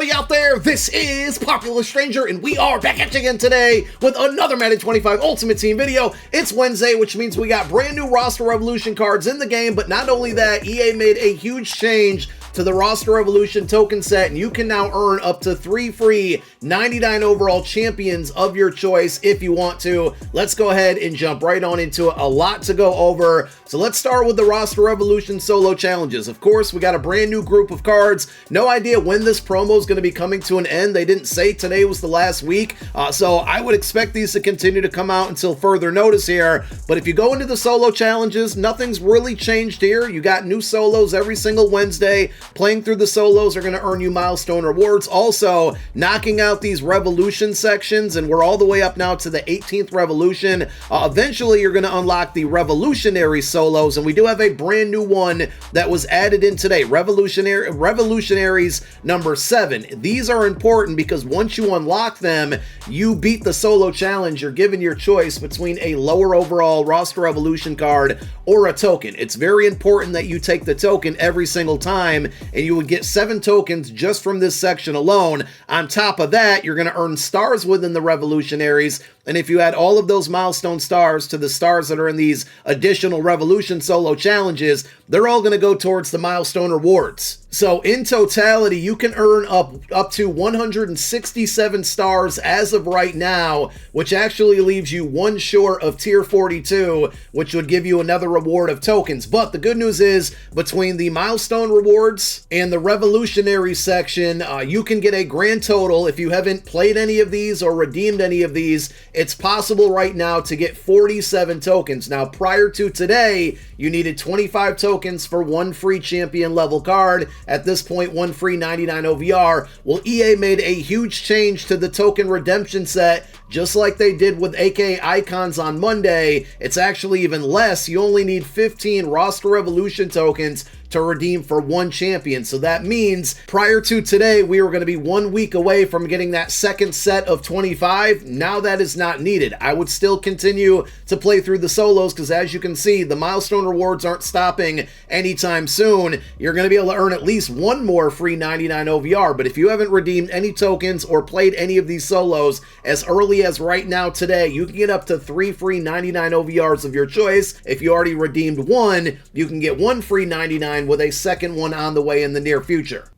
everybody out there? This is Popular Stranger, and we are back at you again today with another Madden 25 Ultimate Team video. It's Wednesday, which means we got brand new roster revolution cards in the game, but not only that, EA made a huge change to the roster revolution token set, and you can now earn up to 3 free 99 overall champions of your choice if you want to. Let's go ahead and jump right on into it. A lot to go over. So let's start with the roster revolution solo challenges. Of course, we got a brand new group of cards. No idea when this promo is going to be coming to an end. They didn't say today was the last week. So I would expect these to continue to come out until further notice here. But if you go into the solo challenges, nothing's really changed here. You got new solos every single Wednesday. Playing through the solos are going to earn you milestone rewards. Also, knocking out these revolution sections, and we're all the way up now to the 18th revolution. Eventually, you're going to unlock the revolutionary solos, and we do have a brand new one that was added in today. Revolutionaries number 7. These are important because once you unlock them, you beat the solo challenge. You're given your choice between a lower overall roster revolution card or a token. It's very important that you take the token every single time, and you would get 7 tokens just from this section alone. On top of that, you're going to earn stars within the revolutionaries, and if you add all of those milestone stars to the stars that are in these additional revolution solo challenges, they're all going to go towards the milestone rewards. So in totality, you can earn up to 167 stars as of right now, which actually leaves you one short of tier 42, which would give you another reward of tokens. But the good news is, between the milestone rewards and the revolutionary section, you can get a grand total. If you haven't played any of these or redeemed any of these, it's possible right now to get 47 tokens. Now, prior to today, you needed 25 tokens for 1 free champion level card. At this point, 1 free 99 OVR. Well, EA made a huge change to the token redemption set, just like they did with AK Icons on Monday. It's actually even less. You only need 15 roster revolution tokens to redeem for 1 champion. So that means prior to today, we were going to be 1 week away from getting that second set of 25. Now that is not needed. I would still continue to play through the solos because, as you can see, the milestone rewards aren't stopping anytime soon. You're going to be able to earn at least 1 more free 99 OVR. But if you haven't redeemed any tokens or played any of these solos as early as right now today, you can get up to 3 free 99 OVRs of your choice. If you already redeemed 1, you can get 1 free 99 with a second one on the way in the near future.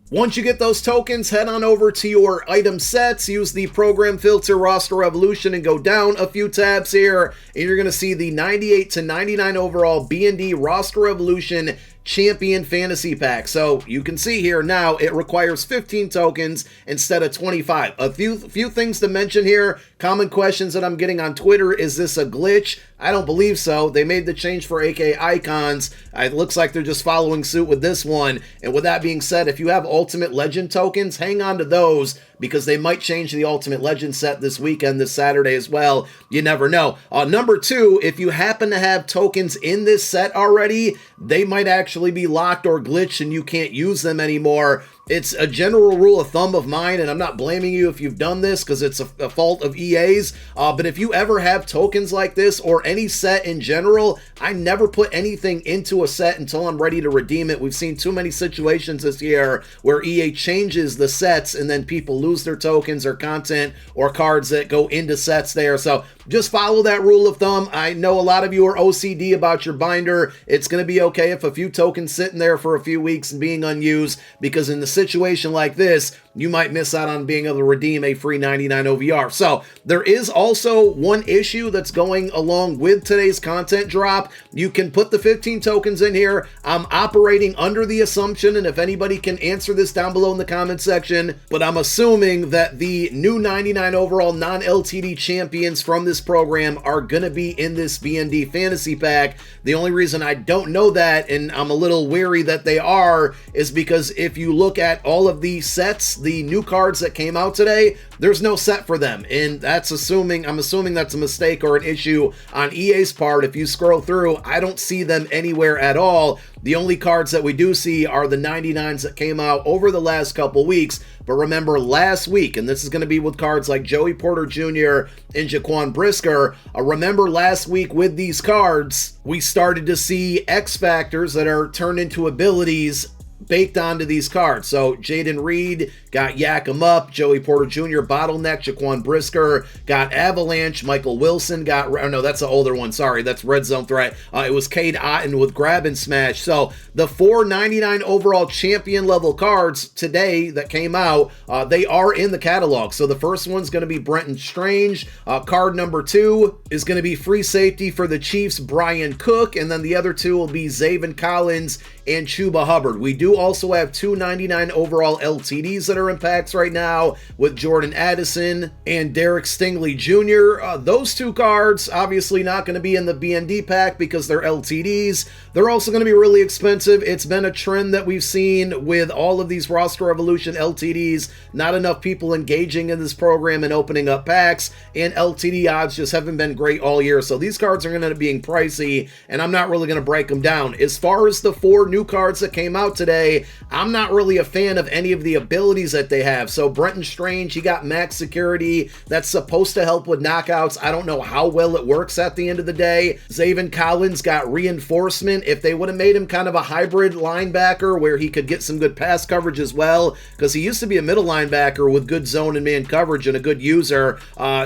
Once you get those tokens, head on over to your item sets, use the program filter roster revolution, and go down a few tabs here, and you're going to see the 98 to 99 overall B&D roster revolution champion fantasy pack. So you can see here now it requires 15 tokens instead of 25. A few things to mention here. Common questions that I'm getting on Twitter: is this a glitch? I don't believe so. They made the change for AK Icons. It looks like they're just following suit with this one. And with that being said, if you have Ultimate Legend tokens, hang on to those, because they might change the Ultimate Legend set this weekend, this Saturday as well. You never know. Number 2, if you happen to have tokens in this set already, they might actually be locked or glitched and you can't use them anymore. It's a general rule of thumb of mine, and I'm not blaming you if you've done this because it's a fault of EA's, but if you ever have tokens like this or any set in general, I never put anything into a set until I'm ready to redeem it. We've seen too many situations this year where EA changes the sets and then people lose their tokens or content or cards that go into sets there. So just follow that rule of thumb. I know a lot of you are OCD about your binder. It's going to be okay if a few tokens sitting there for a few weeks and being unused, because in the situation like this, you might miss out on being able to redeem a free 99 OVR. So there is also one issue that's going along with today's content drop. You can put the 15 tokens in here. I'm operating under the assumption, and if anybody can answer this down below in the comment section, but I'm assuming that the new 99 overall non-LTD champions from this program are going to be in this B&D fantasy pack. The only reason I don't know that, and I'm a little wary that they are, is because if you look at all of the sets, the new cards that came out today, there's no set for them, and I'm assuming that's a mistake or an issue on EA's part. If you scroll through, I don't see them anywhere at all. The only cards that we do see are the 99s that came out over the last couple weeks. But remember, last week, and this is going to be with cards like Joey Porter Jr. and Jaquan Brisker, remember last week with these cards, we started to see X Factors that are turned into abilities baked onto these cards. So Jaden Reed got Yak 'em Up, Joey Porter Jr. Bottleneck, Jaquan Brisker got Avalanche, Michael Wilson got, oh no, that's the older one, sorry, that's Red Zone Threat. It was Cade Otton with Grab and Smash. So the 499 overall champion level cards today that came out, they are in the catalog. So the first one's going to be Brenton Strange. Card number 2 is going to be free safety for the Chiefs, Brian Cook, and then the other 2 will be Zaven Collins and Chuba Hubbard. We do also have 299 overall LTDs that are in packs right now with Jordan Addison and Derek Stingley Jr. Those 2 cards obviously not going to be in the BND pack because they're LTDs. They're also going to be really expensive. It's been a trend that we've seen with all of these Roster Evolution LTDs. Not enough people engaging in this program and opening up packs, and LTD odds just haven't been great all year. So these cards are going to end up being pricey, and I'm not really going to break them down. As far as the 4 new cards that came out today, I'm not really a fan of any of the abilities that they have. So Brenton Strange, he got max security. That's supposed to help with knockouts. I don't know how well it works at the end of the day. Zaven Collins got reinforcement. If they would have made him kind of a hybrid linebacker where he could get some good pass coverage as well, because he used to be a middle linebacker with good zone and man coverage and a good user.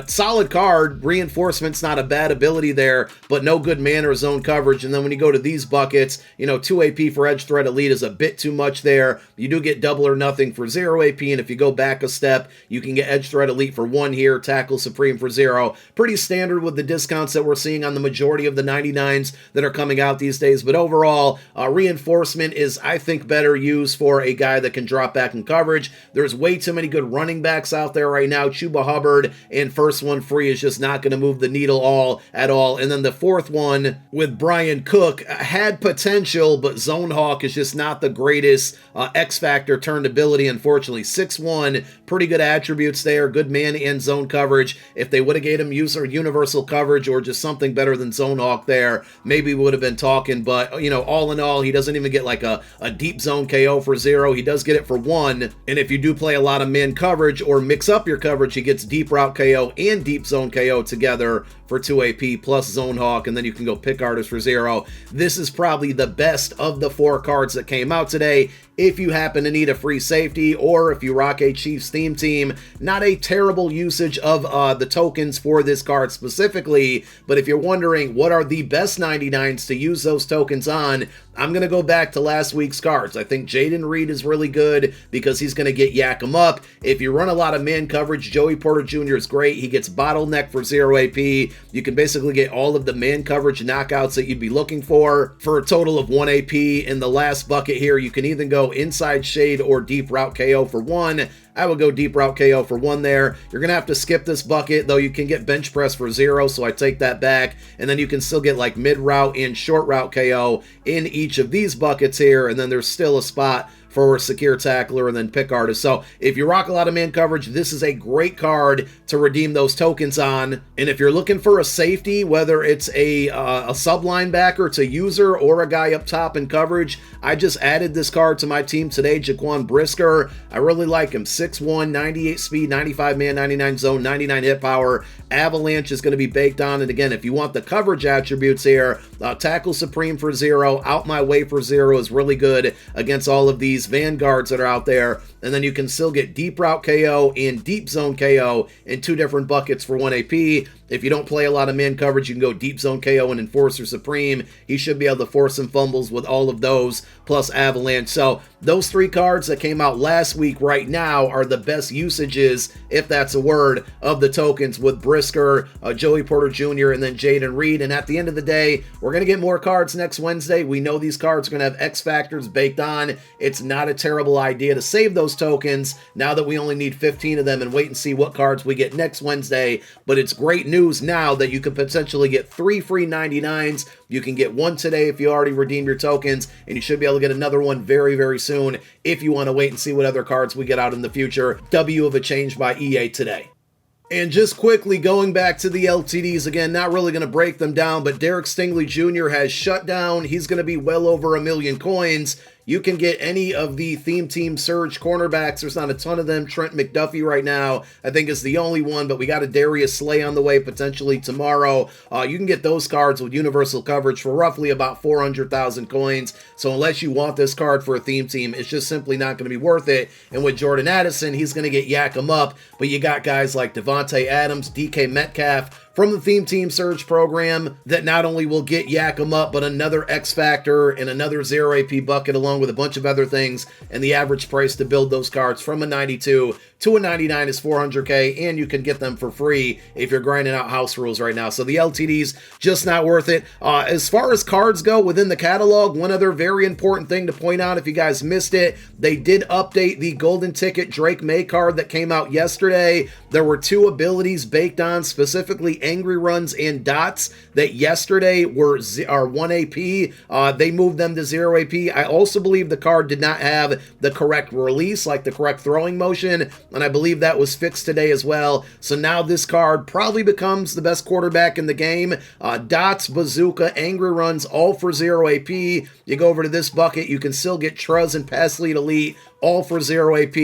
Solid card. Reinforcement's not a bad ability there, but no good man or zone coverage. And then when you go to these buckets, you know, 2 AP for Edge Threat Elite is a bit too much there. You do get double or nothing for 0 AP, and if you go back a step, you can get Edge Threat Elite for 1 here, Tackle Supreme for 0. Pretty standard with the discounts that we're seeing on the majority of the 99s that are coming out these days, but overall, reinforcement is, I think, better used for a guy that can drop back in coverage. There's way too many good running backs out there right now. Chuba Hubbard and First One Free is just not going to move the needle at all. And then the 4th one with Brian Cook had potential, but Zone Hawk is just not the greatest X Factor turned ability, unfortunately. 6'1", pretty good attributes there, good man and zone coverage. If they would have gave him user universal coverage or just something better than Zone Hawk there, maybe we would have been talking. But, you know, all in all, he doesn't even get like a deep zone KO for 0. He does get it for 1. And if you do play a lot of man coverage or mix up your coverage, he gets deep route KO and deep zone KO together for 2 AP plus Zone Hawk, and then you can go Pick Artist for 0. This is probably the best of the 4 cards that came out today. If you happen to need a free safety, or if you rock a Chiefs theme team, not a terrible usage of the tokens for this card specifically, but if you're wondering what are the best 99s to use those tokens on, I'm going to go back to last week's cards. I think Jaden Reed is really good because he's going to get Yak 'em Up. If you run a lot of man coverage, Joey Porter Jr. is great. He gets Bottleneck for 0 AP. You can basically get all of the man coverage knockouts that you'd be looking for a total of 1 AP. In the last bucket here, you can either go Inside Shade or Deep Route KO for 1. I would go Deep Route KO for 1 there. You're going to have to skip this bucket, though you can get Bench Press for 0, so I take that back. And then you can still get like Mid Route and Short Route KO in each of these buckets here, and then there's still a spot for Secure Tackler and then Pick Artist. So if you rock a lot of man coverage, this is a great card to redeem those tokens on. And if you're looking for a safety, whether it's a sub linebacker to user or a guy up top in coverage, I just added this card to my team today, Jaquan Brisker. I really like him. 6'1", 98 speed, 95 man, 99 zone, 99 hit power. Avalanche is going to be baked on. And again, if you want the coverage attributes here, Tackle Supreme for 0, Out My Way for 0 is really good against all of these vanguards that are out there. And then you can still get Deep Route KO and Deep Zone KO in 2 different buckets for 1 AP. If you don't play a lot of man coverage, you can go Deep Zone KO and Enforcer Supreme. He should be able to force some fumbles with all of those, plus Avalanche. So those 3 cards that came out last week right now are the best usages, if that's a word, of the tokens with Brisker, Joey Porter Jr., and then Jaden Reed. And at the end of the day, we're going to get more cards next Wednesday. We know these cards are going to have X Factors baked on. It's not a terrible idea to save those tokens now that we only need 15 of them and wait and see what cards we get next Wednesday. But it's great news now that you could potentially get 3 free 99s. You can get 1 today if you already redeemed your tokens, and you should be able to get another one very, very soon if you want to wait and see what other cards we get out in the future. W of a change by EA today. And just quickly going back to the LTDs again, not really going to break them down, but Derek Stingley Jr. has shut down. He's going to be well over 1 million coins. you can get any of the Theme Team Surge cornerbacks. There's not a ton of them. Trent McDuffie right now, I think, is the only one, but we got a Darius Slay on the way potentially tomorrow. You can get those cards with universal coverage for roughly about 400,000 coins. So unless you want this card for a theme team, it's just simply not going to be worth it. And with Jordan Addison, he's going to get yak 'em up, but you got guys like Devontae Adams, DK Metcalf from the Theme Team Surge program that not only will get yak 'em up, but another X Factor and another 0 AP bucket along with a bunch of other things. And the average price to build those cards from a 92 to a 99 is 400K, and you can get them for free if you're grinding out house rules right now. So the LTDs, just not worth it. As far as cards go within the catalog, one other very important thing to point out, if you guys missed it, they did update the golden ticket Drake May card that came out yesterday. There were 2 abilities baked on, specifically Angry Runs and Dots, that yesterday were 1 AP. They moved them to 0 AP. I also believe the card did not have the correct release, like the correct throwing motion, and I believe that was fixed today as well. So now this card probably becomes the best quarterback in the game. Dots, Bazooka, Angry Runs, all for 0 AP. You go over to this bucket, you can still get Truz and Pass Lead Elite, all for 0 AP.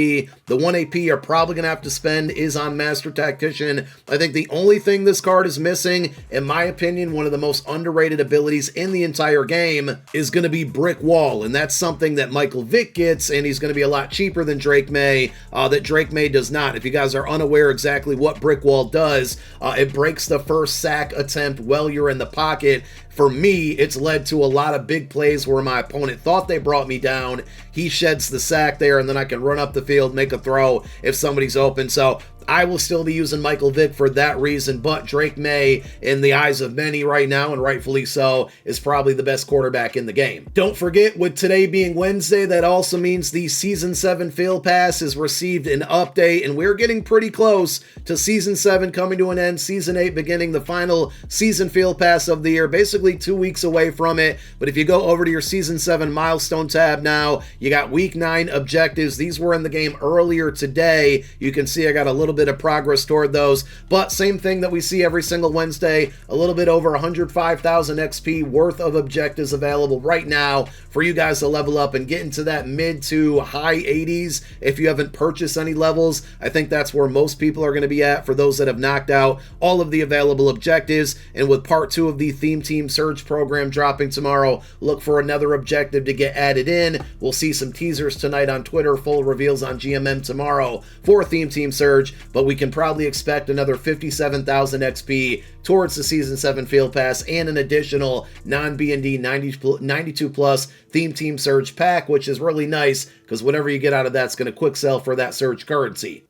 The 1 AP you're probably going to have to spend is on Master Tactician. I think the only thing this card is missing, in my opinion, one of the most underrated abilities in the entire game, is going to be Brick Wall, and that's something that Michael Vick gets, and he's going to be a lot cheaper than Drake May, that Drake May does not. If you guys are unaware exactly what Brick Wall does, it breaks the first sack attempt while you're in the pocket. For me, it's led to a lot of big plays where my opponent thought they brought me down. He sheds the sack there, and then I can run up the field, make a throw if somebody's open. So I will still be using Michael Vick for that reason, but Drake May, in the eyes of many right now, and rightfully so, is probably the best quarterback in the game. Don't forget, with today being Wednesday, that also means the Season 7 Field Pass has received an update, and we're getting pretty close to Season 7 coming to an end, Season 8 beginning, the final Season Field Pass of the year, basically 2 weeks away from it. But if you go over to your Season 7 Milestone tab now, you got Week 9 objectives. These were in the game earlier today. You can see I got a little bit of progress toward those, but same thing that we see every single Wednesday, a little bit over 105,000 XP worth of objectives available right now for you guys to level up and get into that mid to high 80s. If you haven't purchased any levels, I think that's where most people are going to be at for those that have knocked out all of the available objectives. And with part 2 of the Theme Team Surge program dropping tomorrow, look for another objective to get added in. We'll see some teasers tonight on Twitter, full reveals on GMM tomorrow for Theme Team Surge, but we can probably expect another 57,000 XP towards the Season 7 Field Pass and an additional non-B&D 92 plus Theme Team Surge pack, which is really nice because whatever you get out of that's going to quick sell for that Surge currency.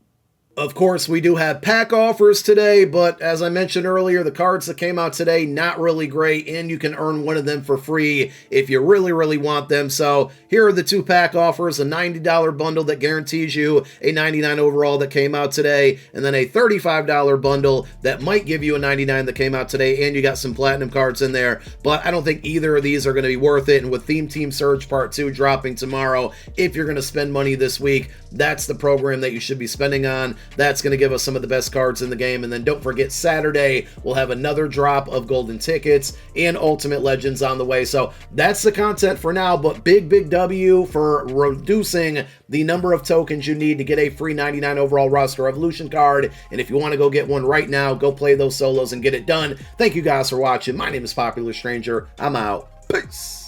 Of course, we do have pack offers today, but as I mentioned earlier, the cards that came out today, not really great, and you can earn one of them for free if you really, really want them. So here are the 2 pack offers, a $90 bundle that guarantees you a 99 overall that came out today, and then a $35 bundle that might give you a 99 that came out today, and you got some platinum cards in there, but I don't think either of these are going to be worth it. And with Theme Team Surge Part 2 dropping tomorrow, if you're going to spend money this week, that's the program that you should be spending on. That's going to give us some of the best cards in the game. And then don't forget, Saturday, we'll have another drop of golden tickets and Ultimate Legends on the way. So that's the content for now, but big W for reducing the number of tokens you need to get a free 99 overall roster evolution card. And if you want to go get one right now, go play those solos and get it done. Thank you guys for watching. My name is Popular Stranger. I'm out. Peace.